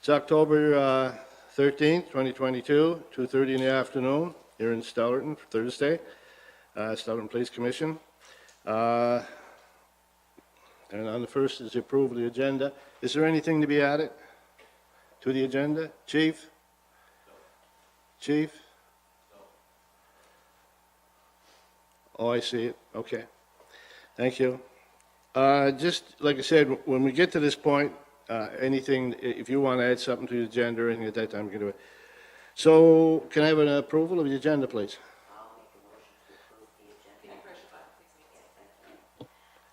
It's October 13th, 2022, 2:30 in the afternoon, here in Stellarton, Thursday, Stellarton Police Commission. And on the first is the approval of the agenda. Is there anything to be added to the agenda? Chief? Chief? Oh, I see it. Okay. Thank you. Just like I said, when we get to this point, anything, if you want to add something to the agenda or anything at that time, you can do it. So, can I have an approval of the agenda, please?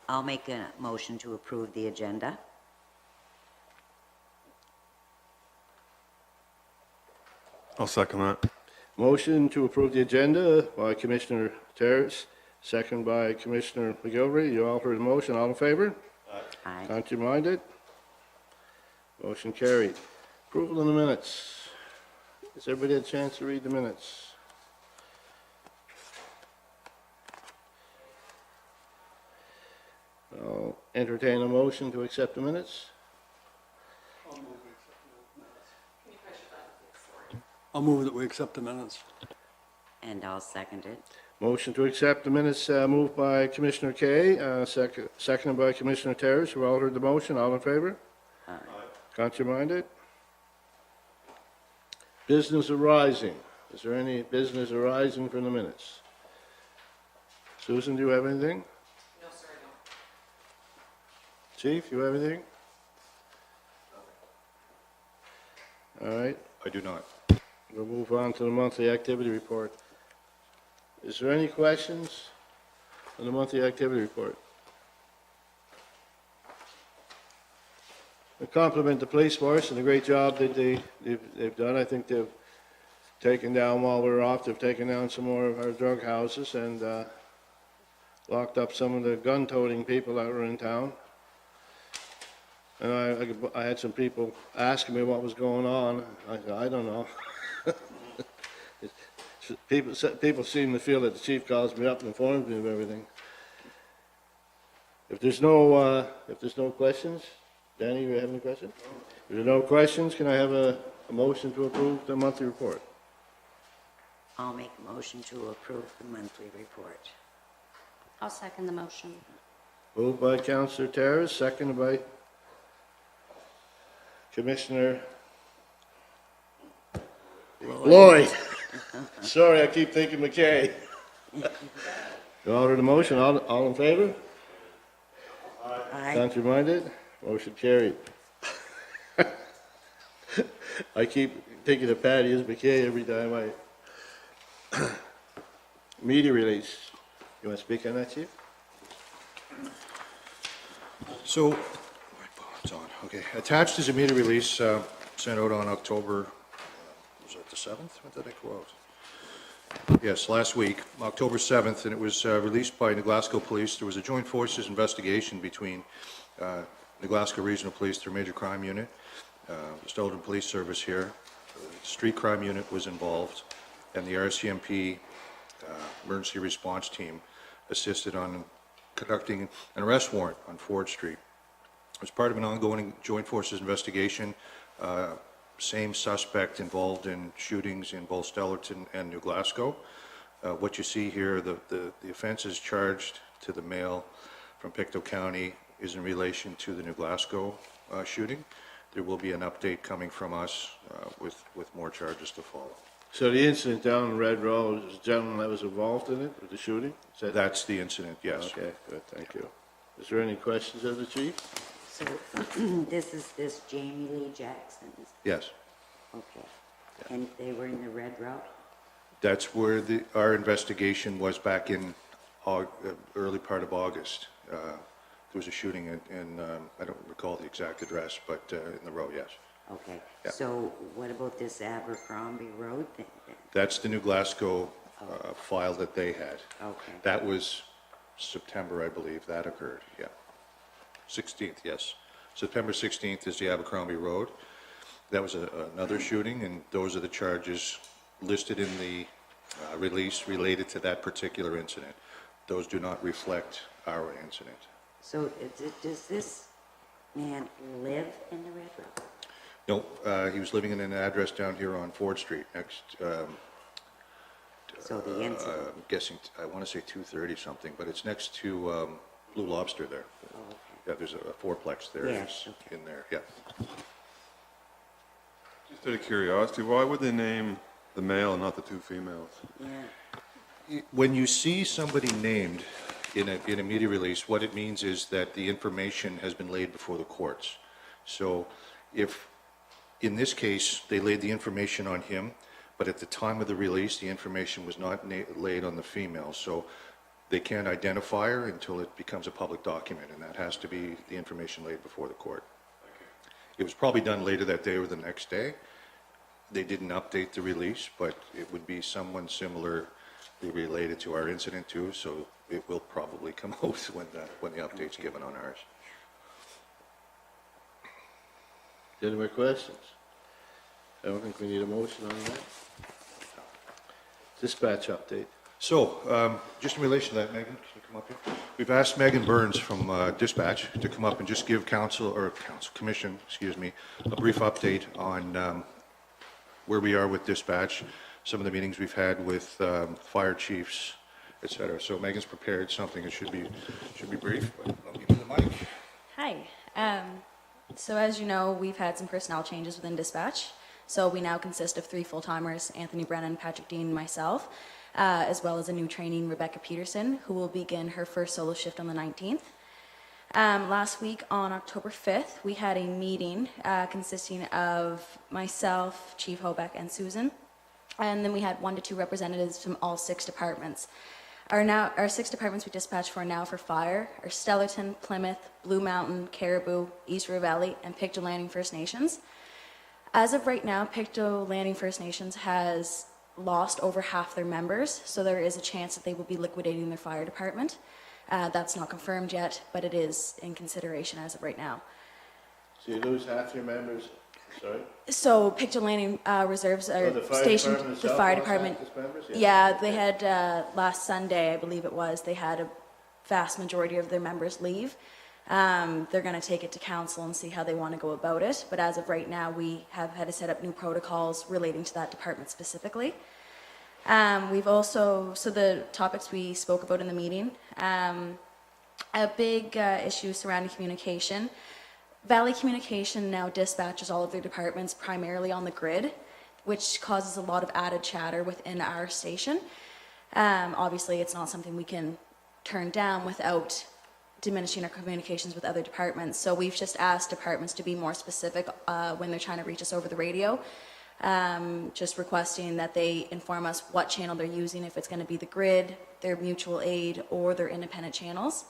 I'll make a motion to approve the agenda. I'll second that. Motion to approve the agenda by Commissioner Terrace, second by Commissioner McGilvery. You all heard the motion. All in favor? Aye. Contrary-minded? Motion carried. Approval of the minutes. Has everybody had a chance to read the minutes? I'll entertain a motion to accept the minutes. I'll move that we accept the minutes. And I'll second it. Motion to accept the minutes moved by Commissioner Kay, seconded by Commissioner Terrace. You all heard the motion. All in favor? Aye. Contrary-minded? Business arising. Is there any business arising from the minutes? Susan, do you have anything? No, sir, I don't. Chief, you have anything? All right, I do not. we'll move on to the monthly activity report. Is there any questions on the monthly activity report? I compliment the police force and the great job that they've done. I think they've taken down, while we were off, they've taken down some more of our drug houses and locked up some of the gun-toting people that were in town. And I had some people asking me what was going on. I said, I don't know. People seem to feel that the chief calls me up and informs me of everything. If there's no questions, Danny, you have any questions? If there are no questions, can I have a motion to approve the monthly report? I'll make a motion to approve the monthly report. I'll second the motion. Moved by Councillor Terrace, seconded by Commissioner Lloyd. Sorry, I keep thinking McKay. You all heard the motion? All in favor? Aye. Contrary-minded? Motion carried. I keep thinking of Patty as McKay every time I... Media release. You want to speak on that, Chief? So, it's on, okay. Attached is a media release sent out on October, was that the 7th? When did it go out? Yes, last week, October 7th, and it was released by New Glasgow Police. There was a joint forces investigation between New Glasgow Regional Police, their major crime unit, the Stellarton Police Service here, the street crime unit was involved, and the RCMP emergency response team assisted on conducting an arrest warrant on Ford Street. As part of an ongoing joint forces investigation, same suspect involved in shootings in both Stellarton and New Glasgow. What you see here, the offenses charged to the male from Pictou County is in relation to the New Glasgow shooting. There will be an update coming from us with more charges to follow. So the incident down in Red Road, was the gentleman that was involved in it, with the shooting? Is that... That's the incident, yes. Okay, good, thank you. Is there any questions of the chief? So this is Jamie Lee Jackson's. Yes. Okay. And they were in the red route? That's where our investigation was back in early part of August. There was a shooting in I don't recall the exact address, but in the row, yes. Okay. Yeah. So what about this Abercrombie Road thing then? That's the New Glasgow file that they had. Okay. That was September, I believe, that occurred, yeah. 16th, yes. September 16th is the Abercrombie Road. That was another shooting, and those are the charges listed in the release related to that particular incident. Those do not reflect our incident. So does this man live in the red road? No, he was living in an address down here on Ford Street, next, So the incident, I'm guessing, I want to say 230 something, but it's next to Blue Lobster there. Yeah, there's a fourplex there. Yes, It's okay. in there, yeah. Just out of curiosity, why would they name the male and not the two females? yeah, When you see somebody named in a media release, what it means is that the information has been laid before the courts. So if, in this case, they laid the information on him, but at the time of the release, the information was not laid on the female. So they can't identify her until it becomes a public document, and that has to be the information laid before the court. It was probably done later that day or the next day. They didn't update the release, but it would be someone similarly related to our incident too, so it will probably come out when the update's given on ours. Any more questions? I don't think we need a motion on that. Dispatch update. So, just in relation to that, Megan, can you come up here? We've asked Megan Burns from Dispatch to come up and just give commission, a brief update on where we are with dispatch, some of the meetings we've had with fire chiefs, et cetera. So Megan's prepared something. It should be brief, but I'll give you the mic. Hi. So as you know, we've had some personnel changes within dispatch. So we now consist of 3 full-timers, Anthony Brennan, Patrick Dean, and myself, as well as a new trainee, Rebecca Peterson, who will begin her first solo shift on the 19th. Last week on October 5th, we had a meeting consisting of myself, Chief Hobeck, and Susan. And then we had 1 to 2 representatives from all 6 departments. Our 6 departments we dispatch for now for fire are Stellarton, Plymouth, Blue Mountain, Caribou, East River Valley, and Pictou Landing First Nations. As of right now, Pictou Landing First Nations has lost over half their members, so there is a chance that they will be liquidating their fire department. That's not confirmed yet, but it is in consideration as of right now. So you lose half your members, sorry? So Pictou Landing Reserves are Oh, the fire stationed. department The itself fire lost department. half its members? Yeah, they had last Sunday, I believe it was. They had a vast majority of their members leave. They're going to take it to council and see how they want to go about it. But as of right now, we have had to set up new protocols relating to that department specifically. We've also, so the topics we spoke about in the meeting, a big issue surrounding communication. Valley Communication now dispatches all of their departments primarily on the grid, which causes a lot of added chatter within our station. Obviously, it's not something we can turn down without diminishing our communications with other departments. So we've just asked departments to be more specific when they're trying to reach us over the radio. Just requesting that they inform us what channel they're using, if it's going to be the grid, their mutual aid, or their independent channels.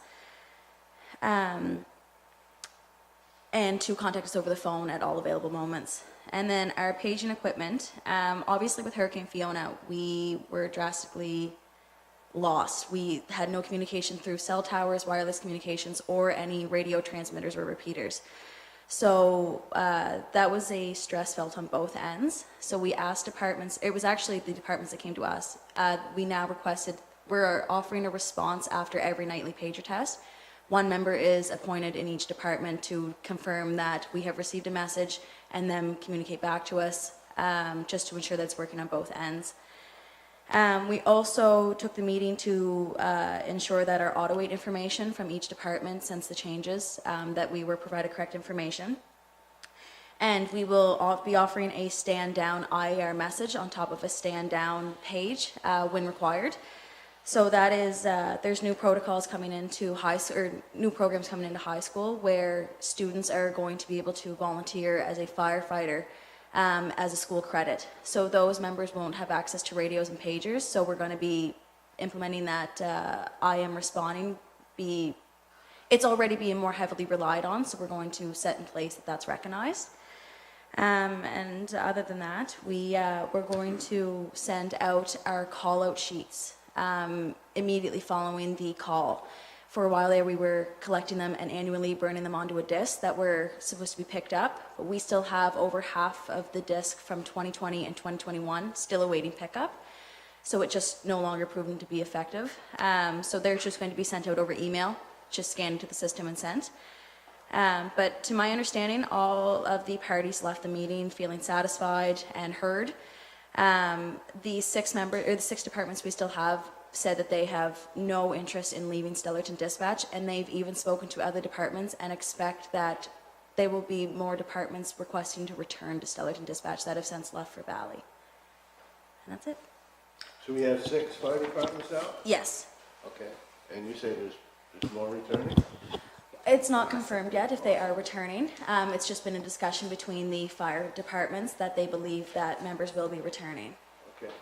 And to contact us over the phone at all available moments. And then our paging equipment, obviously with Hurricane Fiona, we were drastically lost. We had no communication through cell towers, wireless communications, or any radio transmitters or repeaters. So that was a stress felt on both ends. So we asked departments, it was actually the departments that came to us. We now requested, we're offering a response after every nightly pager test. 1 member is appointed in each department to confirm that we have received a message and then communicate back to us, just to ensure that it's working on both ends. We also took the meeting to ensure that our auto wait information from each department since the changes, that we were provided correct information. And we will be offering a stand down IAR message on top of a stand down page when required. So that is, there's new protocols coming into new programs coming into high school where students are going to be able to volunteer as a firefighter as a school credit. So those members won't have access to radios and pagers. So we're going to be implementing that I am responding. It's already being more heavily relied on, so we're going to set in place that that's recognized. And other than that, we're going to send out our call-out sheets immediately following the call. For a while there, we were collecting them and annually burning them onto a disc that were supposed to be picked up, but we still have over half of the disc from 2020 and 2021 still awaiting pickup. So it just no longer proven to be effective. So they're just going to be sent out over email, just scanned into the system and sent. But to my understanding, all of the parties left the meeting feeling satisfied and heard. The six departments we still have said that they have no interest in leaving Stellarton Dispatch, and they've even spoken to other departments and expect that there will be more departments requesting to return to Stellarton Dispatch that have since left for Valley. And that's it. So we have 6 fire departments now? Yes. Okay. And you say there's more returning? It's not confirmed yet if they are returning. It's just been a discussion between the fire departments that they believe that members will be returning, Okay.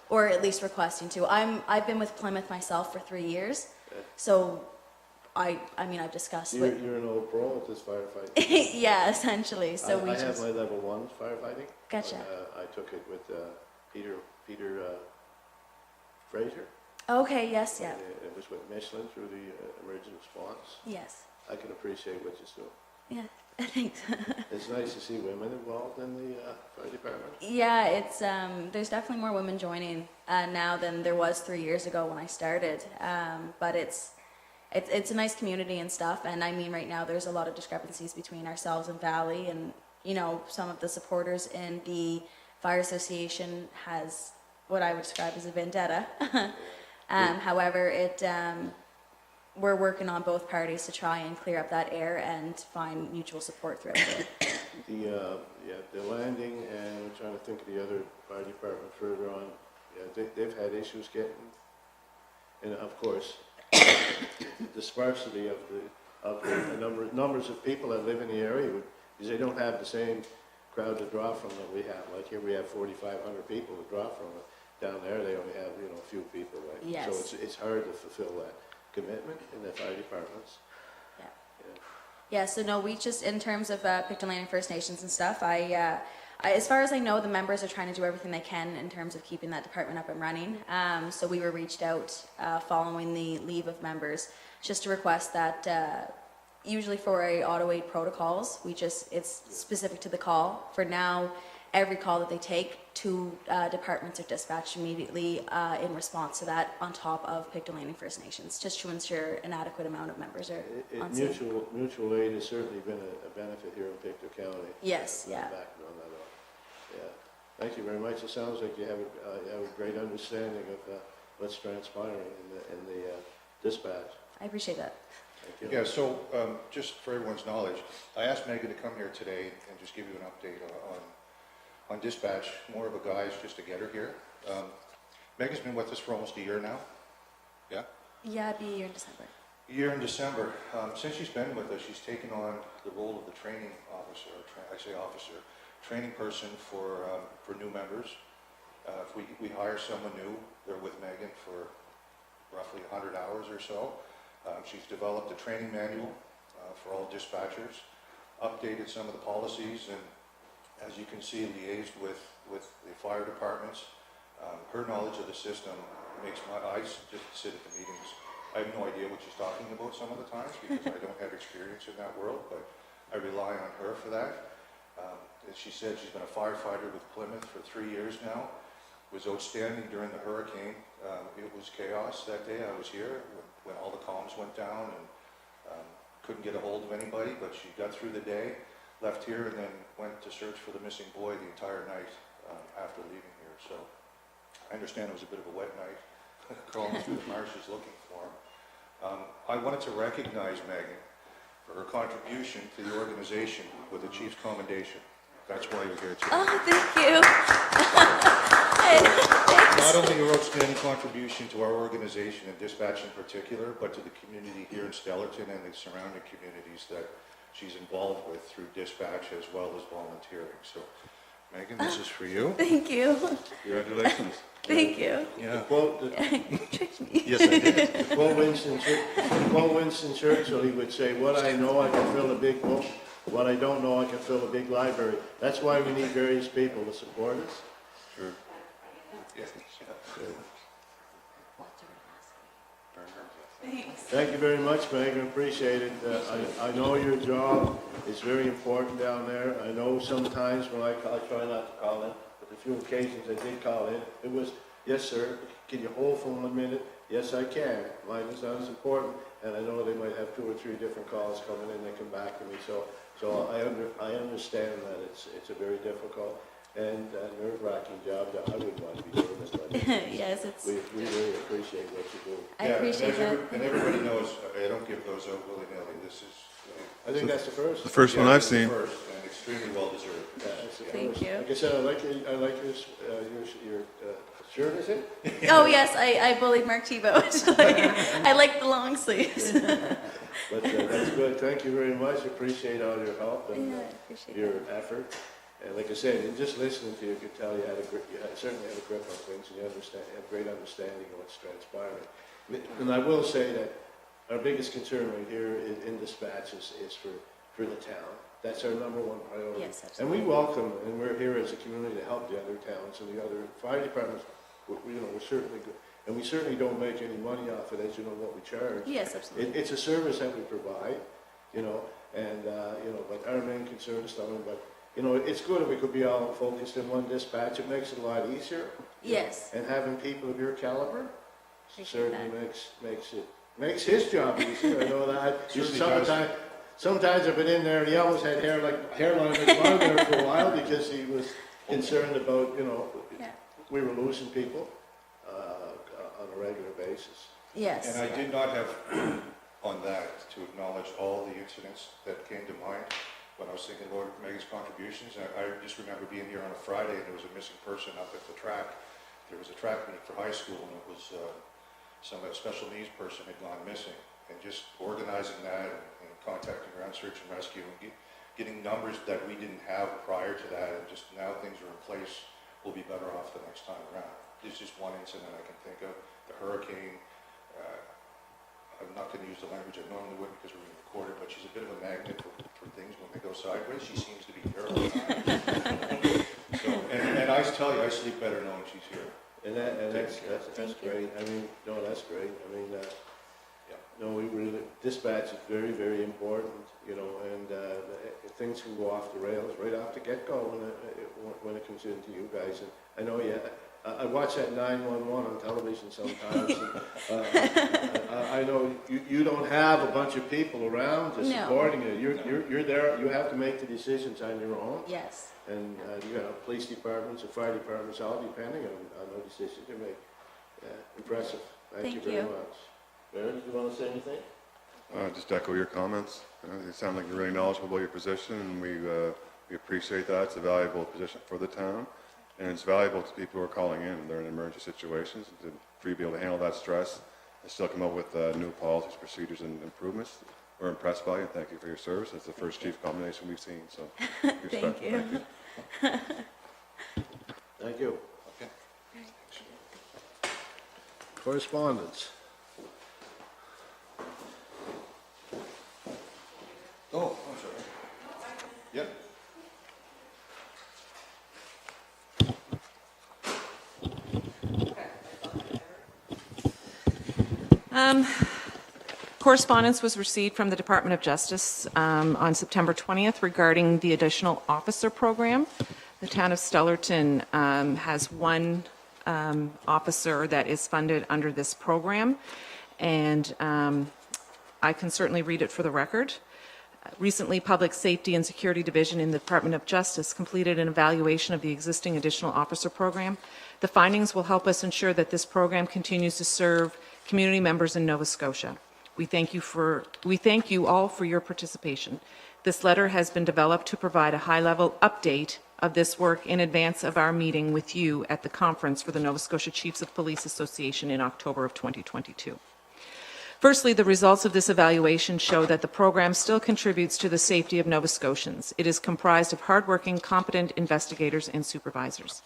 or at least requesting to. I've been with Plymouth myself for 3 years, so I mean, I've discussed You're with, an old pro at this firefighting. yeah, essentially, so we I have just, my level 1 firefighting. Gotcha. I took it with Peter Fraser. okay, yes, yeah, It was with Michelin through the emergency response. yes, I can appreciate what you're doing. yeah, thanks. It's nice to see women involved in the fire department. Yeah, it's, there's definitely more women joining now than there was 3 years ago when I started, but it's a nice community and stuff, and I mean, right now, there's a lot of discrepancies between ourselves and Valley, and, you know, some of the supporters in the Fire Association has what I would describe as a vendetta. However, we're working on both parties to try and clear up that air and find mutual support throughout it. The landing, and I'm trying to think of the other fire department further on. Yeah, they've had issues getting, and of course, the sparsity of the numbers of people that live in the area, because they don't have the same crowd to draw from that we have. Like here, we have 4,500 people to draw from. Down there, they only have, you know, a few people, right? Yes. So it's hard to fulfill that commitment in the fire departments. Yeah. Yeah. Yeah, so no, we just, in terms of Picton Landing First Nations and stuff, as far as I know, the members are trying to do everything they can in terms of keeping that department up and running. So we were reached out following the leave of members just to request that usually for a auto aid protocols, it's specific to the call. For now, every call that they take, 2 departments are dispatched immediately in response to that on top of Picton Landing First Nations, just to ensure an adequate amount of members are on scene. Mutual aid has certainly been a benefit here in Pictou County. Yes, yeah. Backing on that up. Yeah. Thank you very much. It sounds like you have a great understanding of what's transpiring in the dispatch. I appreciate that. Thank you. Yeah, so just for everyone's knowledge, I asked Megan to come here today and just give you an update on dispatch, more of a guise just to get her here. Megan's been with us for almost a year now. Yeah? Yeah, it'd be a year in December. A year in December. Since she's been with us, she's taken on the role of the training officer, training person for new members. If we hire someone new, they're with Megan for roughly 100 hours or so. She's developed a training manual for all dispatchers, updated some of the policies, and as you can see, liaised with the fire departments. Her knowledge of the system makes my eyes just sit at the meetings. I have no idea what she's talking about some of the times because I don't have experience in that world, but I rely on her for that. As she said, she's been a firefighter with Plymouth for 3 years now. Was outstanding during the hurricane. It was chaos that day. I was here when all the comms went down and couldn't get a hold of anybody, but she got through the day, left here, and then went to search for the missing boy the entire night after leaving here. So I understand it was a bit of a wet night, crawling through the marshes looking for him. I wanted to recognize Megan for her contribution to the organization with the Chief's Commendation. That's why you're here today. Oh, thank you. Not only her outstanding contribution to our organization and dispatch in particular, but to the community here in Stellarton and the surrounding communities that she's involved with through dispatch as well as volunteering. So, Megan, this is for you. Thank you. Congratulations. Thank you. Yeah. Tricked me. Yes, I did. To quote Winston Churchill, he would say, "What I know, I can fill a big book. What I don't know, I can fill a big library." That's why we need various people to support us. Sure. Yes. Thanks. Thank you very much, Megan. Appreciate it. I know your job is very important down there. I know sometimes when I try not to call in, but the few occasions I did call in, it was, "Yes, sir. Can you hold for 1 minute? yes, I can. Mine is not as important, and I know they might have 2 or 3 different calls coming in that come back to me, so I understand that it's a very difficult and nerve-wracking job that I wouldn't want to be doing it, but Yes, it's, we really appreciate what you do. I appreciate that. And everybody knows, I don't give those out willy-nilly. This is. I think that's the first. The first one I've Yeah, seen. First, and extremely well-deserved. Yeah, that's the Thank first. you. Like I said, I like your shirt, is it? Oh, yes, I bullied Mark Tebow. I like the long sleeves. But that's good. Thank you very much. Appreciate all your help and Yeah, I appreciate your effort. And like I said, and just listening to you, you could tell you had a grip, certainly had a grip on things, and you have great understanding of what's transpiring. And I will say that our biggest concern right here in dispatch is for the town. That's our number one priority. Yes, And we absolutely. welcome, and we're here as a community to help the other towns and the other fire departments. We're certainly good. And we certainly don't make any money off it, as you know, what we charge. Yes, absolutely. It's a service that we provide, and, but our main concern is something, but, it's good if we could be all focused in one dispatch. It makes it a lot easier. Yes. And having people of your caliber Appreciate certainly that. makes his job easier. I know that. Certainly does. Sometimes I've been in there, he always had hairline that's long there for a while because he was concerned about, Yeah. we were losing people on a regular basis. Yes. And I did not have on that to acknowledge all the incidents that came to mind when I was thinking about Megan's contributions. I just remember being here on a Friday and there was a missing person up at the track. There was a track meet for high school and it was some special needs person had gone missing. And just organizing that and contacting around search and rescue and getting numbers that we didn't have prior to that, and just now things are in place, we'll be better off the next time around. There's just one incident I can think of, the hurricane. I'm not going to use the language I normally would because we're being recorded, but she's a bit of a magnet for things when they go sideways. She seems to be here all the time. So, and I tell you, I sleep better knowing she's here. And that's great. I mean, no, that's great. I mean, no, we really, dispatch is very, very important, and things can go off the rails right off the get-go when it comes into you guys. And I know, I watch that 911 on television sometimes. And, I know you don't have a bunch of people around just No. supporting you. You're there. You have to make the decisions on your own. Yes. And you got police departments and fire departments all depending on the decisions you make. Yeah, impressive. Thank you Thank very you. much. Barry, did you want to say anything? Just echo your comments. You sound like you're really knowledgeable about your position, and we appreciate that. It's a valuable position for the town, and it's valuable to people who are calling in. They're in emergency situations, for you to be able to handle that stress and still come up with new policies, procedures, and improvements. We're impressed by you, and thank you for your service. It's the first chief combination we've seen, so Thank you. Thank you. Okay. Correspondence. Oh, I'm sorry. Yep. Correspondence was received from the Department of Justice on September 20th regarding the additional officer program. The Town of Stellarton has one officer that is funded under this program, and I can certainly read it for the record. Recently, Public Safety and Security Division in the Department of Justice completed an evaluation of the existing additional officer program. The findings will help us ensure that this program continues to serve community members in Nova Scotia. We thank you all for your participation. This letter has been developed to provide a high-level update of this work in advance of our meeting with you at the conference for the Nova Scotia Chiefs of Police Association in October of 2022. Firstly, the results of this evaluation show that the program still contributes to the safety of Nova Scotians. It is comprised of hardworking, competent investigators and supervisors.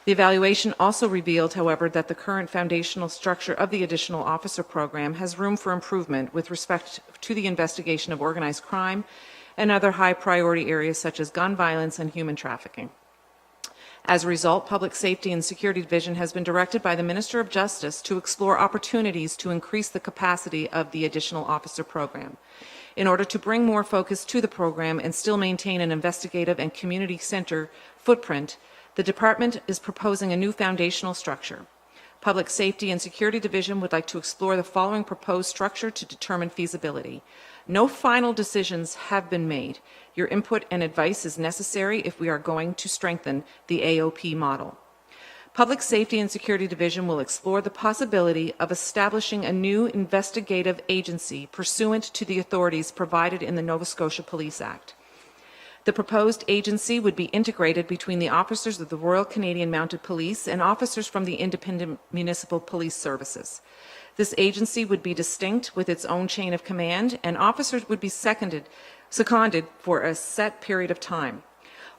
The evaluation also revealed, however, that the current foundational structure of the additional officer program has room for improvement with respect to the investigation of organized crime and other high-priority areas such as gun violence and human trafficking. As a result, Public Safety and Security Division has been directed by the Minister of Justice to explore opportunities to increase the capacity of the additional officer program. In order to bring more focus to the program and still maintain an investigative and community center footprint, the department is proposing a new foundational structure. Public Safety and Security Division would like to explore the following proposed structure to determine feasibility. No final decisions have been made. Your input and advice is necessary if we are going to strengthen the AOP model. Public Safety and Security Division will explore the possibility of establishing a new investigative agency pursuant to the authorities provided in the Nova Scotia Police Act. The proposed agency would be integrated between the officers of the Royal Canadian Mounted Police and officers from the Independent Municipal Police Services. This agency would be distinct with its own chain of command, and officers would be seconded for a set period of time.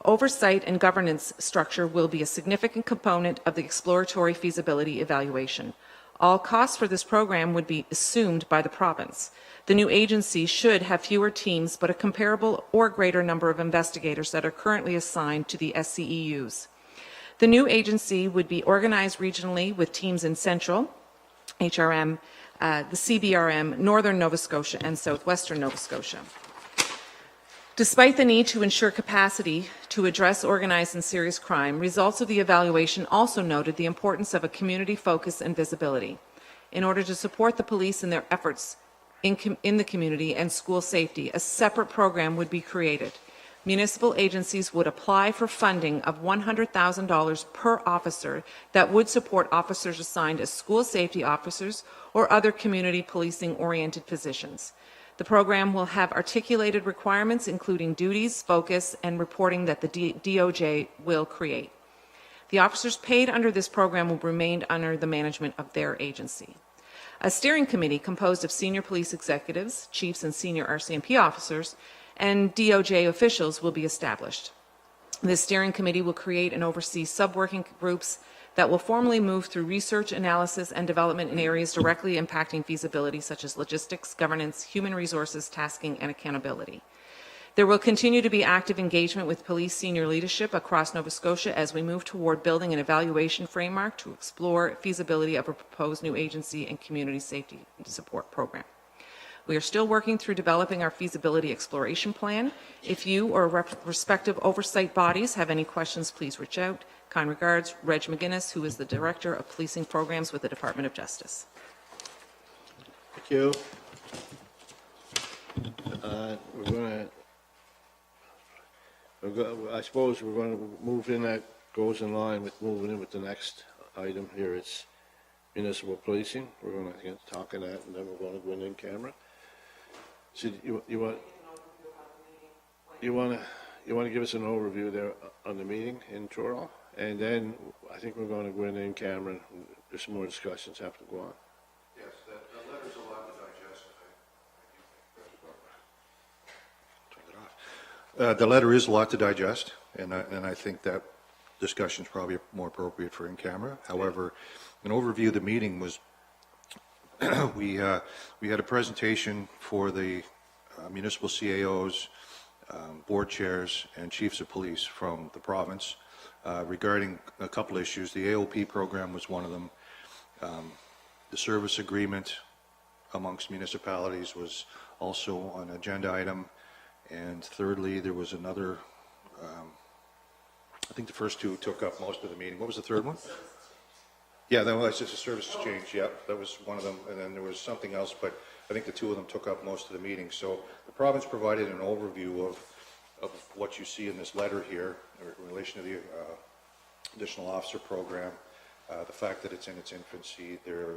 Oversight and governance structure will be a significant component of the exploratory feasibility evaluation. All costs for this program would be assumed by the province. The new agency should have fewer teams, but a comparable or greater number of investigators that are currently assigned to the SCEUs. The new agency would be organized regionally with teams in Central, HRM, the CBRM, Northern Nova Scotia, and Southwestern Nova Scotia. Despite the need to ensure capacity to address organized and serious crime, results of the evaluation also noted the importance of a community focus and visibility. In order to support the police in their efforts in the community and school safety, a separate program would be created. Municipal agencies would apply for funding of $100,000 per officer that would support officers assigned as school safety officers or other community policing-oriented positions. The program will have articulated requirements, including duties, focus, and reporting that the DOJ will create. The officers paid under this program will remain under the management of their agency. A steering committee composed of senior police executives, chiefs and senior RCMP officers, and DOJ officials will be established. This steering committee will create and oversee sub-working groups that will formally move through research, analysis, and development in areas directly impacting feasibility, such as logistics, governance, human resources, tasking, and accountability. There will continue to be active engagement with police senior leadership across Nova Scotia as we move toward building an evaluation framework to explore feasibility of a proposed new agency and community safety support program. We are still working through developing our feasibility exploration plan. If you or respective oversight bodies have any questions, please reach out. Kind regards, Reg McGuinness, who is the Director of Policing Programs with the Department of Justice. Thank you. I suppose we're going to move in, that goes in line with moving in with the next item here. It's municipal policing. We're going to get talking that, and then we're going to go in camera. So you want to give us an overview there on the meeting in Toronto, and then I think we're going to go in camera. And there's some more discussions have to go on. Yes, the letter's a lot to digest. Turn it off. The letter is a lot to digest, and I think that discussion is probably more appropriate for in camera. However, an overview of the meeting was we had a presentation for the municipal CAOs, board chairs, and chiefs of police from the province regarding a couple issues. The AOP program was one of them. The service agreement amongst municipalities was also an agenda item. And thirdly, there was another, I think the first two took up most of the meeting. What was the third one? Yeah, that was just a service exchange. Yeah, that was one of them. And then there was something else, but I think the two of them took up most of the meeting. So the province provided an overview of what you see in this letter here in relation to the additional officer program, the fact that it's in its infancy, their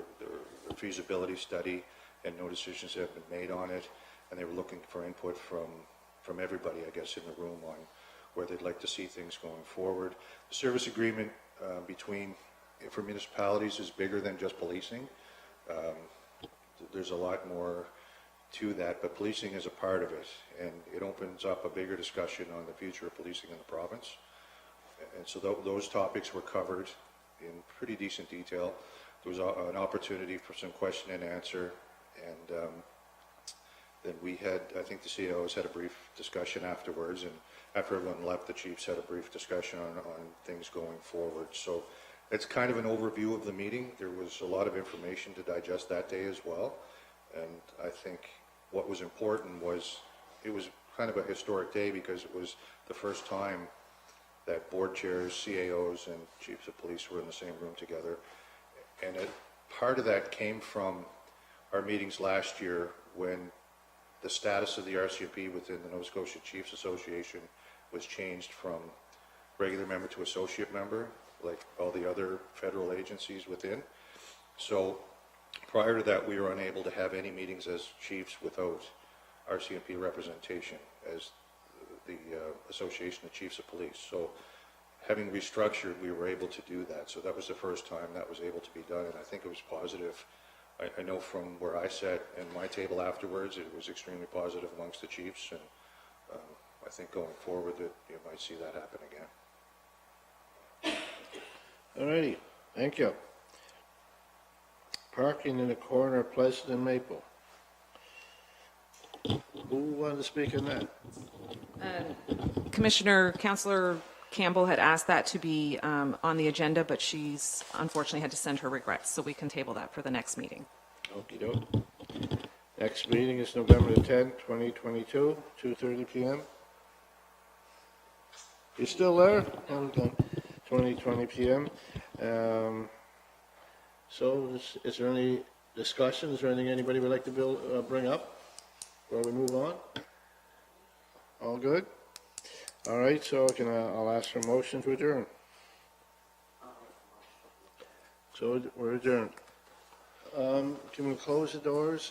feasibility study, and no decisions have been made on it. And they were looking for input from everybody, I guess, in the room on where they'd like to see things going forward. The service agreement for municipalities is bigger than just policing. There's a lot more to that, but policing is a part of it, and it opens up a bigger discussion on the future of policing in the province. And so those topics were covered in pretty decent detail. There was an opportunity for some question and answer, and then we had, I think the CEOs had a brief discussion afterwards, and after everyone left, the chiefs had a brief discussion on things going forward. So it's kind of an overview of the meeting. There was a lot of information to digest that day as well, and I think what was important was it was kind of a historic day because it was the first time that board chairs, CAOs, and chiefs of police were in the same room together. And part of that came from our meetings last year when the status of the RCMP within the Nova Scotia Chiefs Association was changed from regular member to associate member, like all the other federal agencies within. So prior to that, we were unable to have any meetings as chiefs without RCMP representation as the Association of Chiefs of Police. So having restructured, we were able to do that. So that was the first time that was able to be done, and I think it was positive. I know from where I sat and my table afterwards, it was extremely positive amongst the chiefs, and I think going forward that you might see that happen again. All righty, thank you. Parking in the corner of Pleasant and Maple. Who wanted to speak on that? Councillor Campbell had asked that to be on the agenda, but she's unfortunately had to send her regrets, so we can table that for the next meeting. Okey-doke. Next meeting is November the 10th, 2022, 2:30 p.m. You still there? Well done. 20:20 p.m. So is there any discussion? Is there anything anybody would like to bring up before we move on? All good? All right, so I'll ask for a motion to adjourn. So we're adjourned. Can we close the doors?